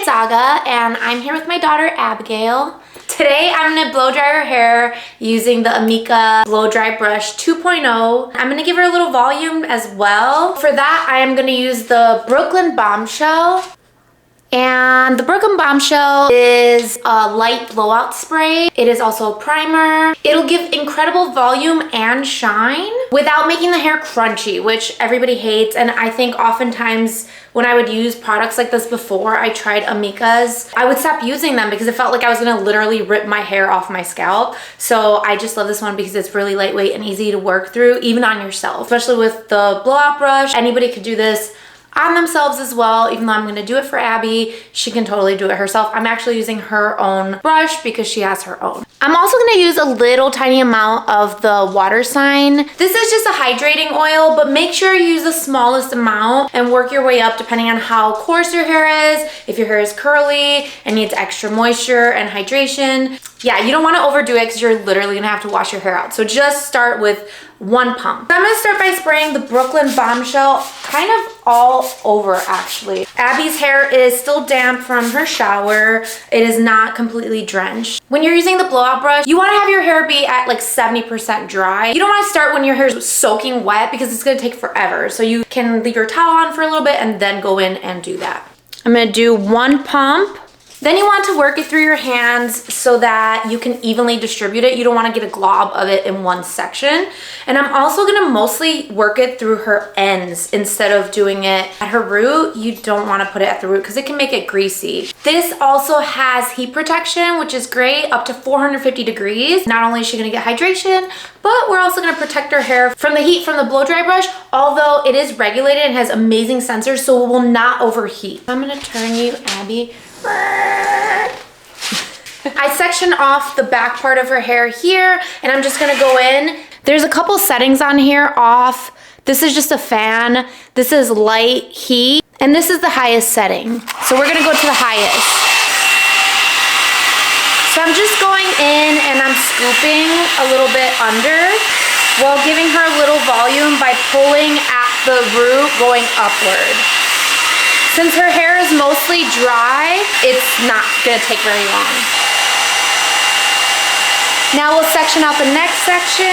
it's Aga, and I'm here with my daughter Abigail. Today I'm gonna blow dry her hair using the Amika Blow Dry Brush 2.0. I'm gonna give her a little volume as well. For that, I am gonna use the Brooklyn Bombshell. And the Brooklyn Bombshell is a light blowout spray. It is also a primer. It'll give incredible volume and shine without making the hair crunchy, which everybody hates. And I think oftentimes when I would use products like this before I tried Amika's, I would stop using them because it felt like I was gonna literally rip my hair off my scalp. So I just love this one because it's really lightweight and easy to work through, even on yourself. Especially with the blowout brush, anybody could do this on themselves as well. Even though I'm gonna do it for Abby, she can totally do it herself. I'm actually using her own brush because she has her own. I'm also gonna use a little tiny amount of the Water Sign. This is just a hydrating oil, but make sure you use the smallest amount and work your way up depending on how coarse your hair is. If your hair is curly and needs extra moisture and hydration, yeah, you don't wanna overdo it because you're literally gonna have to wash your hair out. So just start with one pump. So I'm gonna start by spraying the Brooklyn Bombshell kind of all over actually. Abby's hair is still damp from her shower. It is not completely drenched. When you're using the blowout brush, you wanna have your hair be at like 70% dry. You don't wanna start when your hair is soaking wet because it's gonna take forever. So you can leave your towel on for a little bit and then go in and do that. I'm gonna do one pump. Then you want to work it through your hands so that you can evenly distribute it. You don't want to get a glob of it in one section. And I'm also going to mostly work it through her ends instead of doing it at her root. You don't want to put it at the root because it can make it greasy. This also has heat protection, which is great, up to 450 degrees. Not only is she going to get hydration, but we're also going to protect her hair from the heat from the blow dry brush, although it is regulated and has amazing sensors, so it will not overheat. I'm going to turn you, Abby. I section off the back part of her hair here, and I'm just gonna go in. There's a couple settings on here off. This is just a fan. This is light heat, and this is the highest setting. So we're gonna go to the highest. So I'm just going in and I'm scooping a little bit under while giving her a little volume by pulling at the root going upward. Since her hair is mostly dry, it's not gonna take very long. Now we'll section out the next section,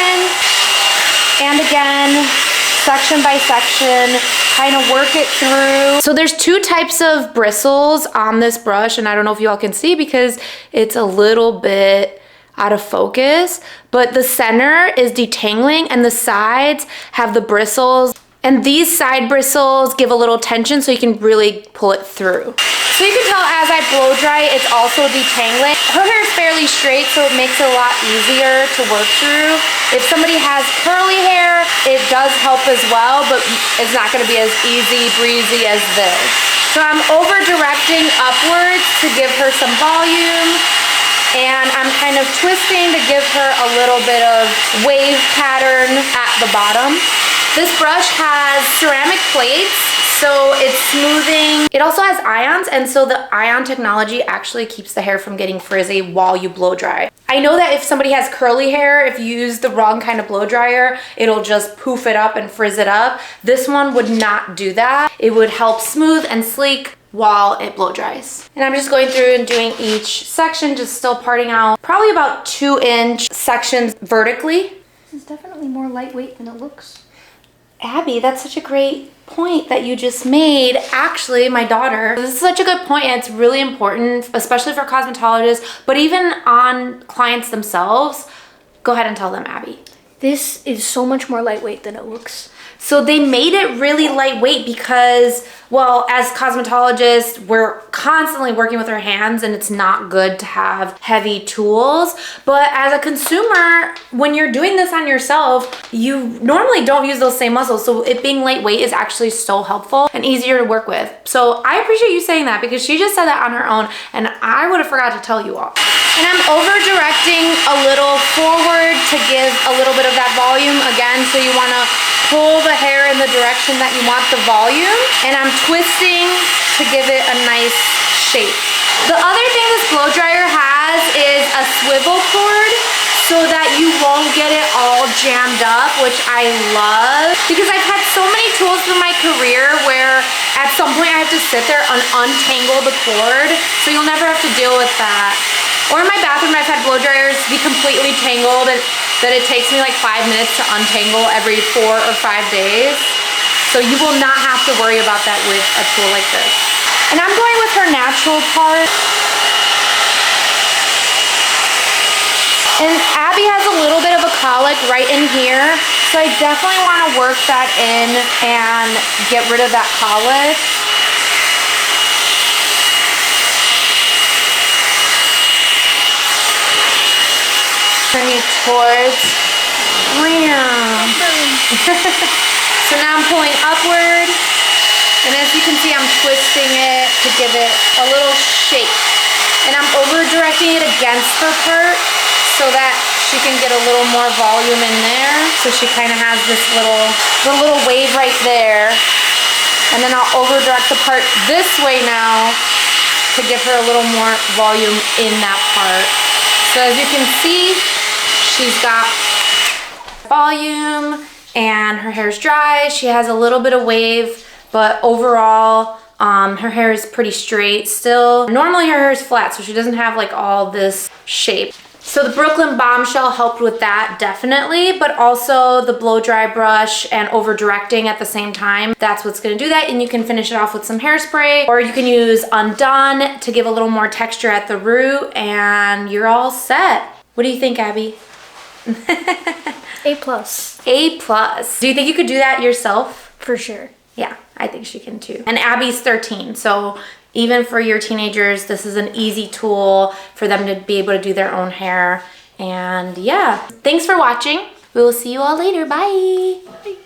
and again, section by section, kind of work it through. So there's two types of bristles on this brush, and I don't know if you all can see because it's a little bit out of focus, but the center is detangling and the sides have the bristles. And these side bristles give a little tension so you can really pull it through. So you can tell as I blow dry, it's also detangling. Her hair is fairly straight, so it makes it a lot easier to work through. If somebody has curly hair, it does help as well, but it's not gonna be as easy breezy as this. So I'm over directing upwards to give her some volume, and I'm kind of twisting to give her a little bit of wave pattern at the bottom. This brush has ceramic plates, so it's smoothing. It also has ions, and so the ion technology actually keeps the hair from getting frizzy while you blow dry. I know that if somebody has curly hair, if you use the wrong kind of blow dryer, it'll just poof it up and frizz it up. This one would not do that. It would help smooth and sleek while it blow dries. And I'm just going through and doing each section, just still parting out probably about 2-inch sections vertically. This is definitely more lightweight than it looks. Abby, that's such a great point that you just made. Actually, my daughter, this is such a good point, and it's really important, especially for cosmetologists, but even on clients themselves. Go ahead and tell them, Abby. This is so much more lightweight than it looks. So they made it really lightweight because, well, as cosmetologists, we're constantly working with our hands and it's not good to have heavy tools. But as a consumer, when you're doing this on yourself, you normally don't use those same muscles. So it being lightweight is actually so helpful and easier to work with. So I appreciate you saying that because she just said that on her own and I would have forgot to tell you all. And I'm over directing a little forward to give a little bit of that volume again. So you wanna pull the hair in the direction that you want the volume, and I'm twisting to give it a nice shape. The other thing this blow dryer has is a swivel cord so that you won't get get it all jammed up, which I love because I've had so many tools in my career where at some point I have to sit there and untangle the cord, so you'll never have to deal with that. Or in my bathroom, I've had blow dryers be completely tangled and that it takes me like 5 minutes to untangle every 4 or 5 days. So you will not have to worry about that with a tool like this. And I'm going with her natural part. And Abby has a little bit of a colic right in here, so I definitely want to work that in and get rid of that colic. Bring it towards. So now I'm pulling upward, and as you can see, I'm twisting it to give it a little shape. And I'm over directing it against her part so that she can get a little more volume in there. So she kind of has this little wave right there. And then I'll over direct the part this way now to give her a little more volume in that part. So as you can see, she's got volume and her hair's dry. She has a little bit of wave, but overall, her hair is pretty straight still. Normally her hair is flat, so she doesn't have like all this shape. So the Brooklyn Bombshell helped with that, definitely, but also the blow dry brush and over directing at the same time. That's what's gonna do that, and you can finish it off with some hairspray, or you can use Undone to give a little more texture at the root, and you're all set. What do you think, Abby? A plus. A plus. Do you think you could do that yourself? For sure. Yeah, I think she can too. And Abby's 13, so even for your teenagers, this is an easy tool for them to be able to do their own hair. And yeah, thanks for watching. We will see you all later. Bye. Bye.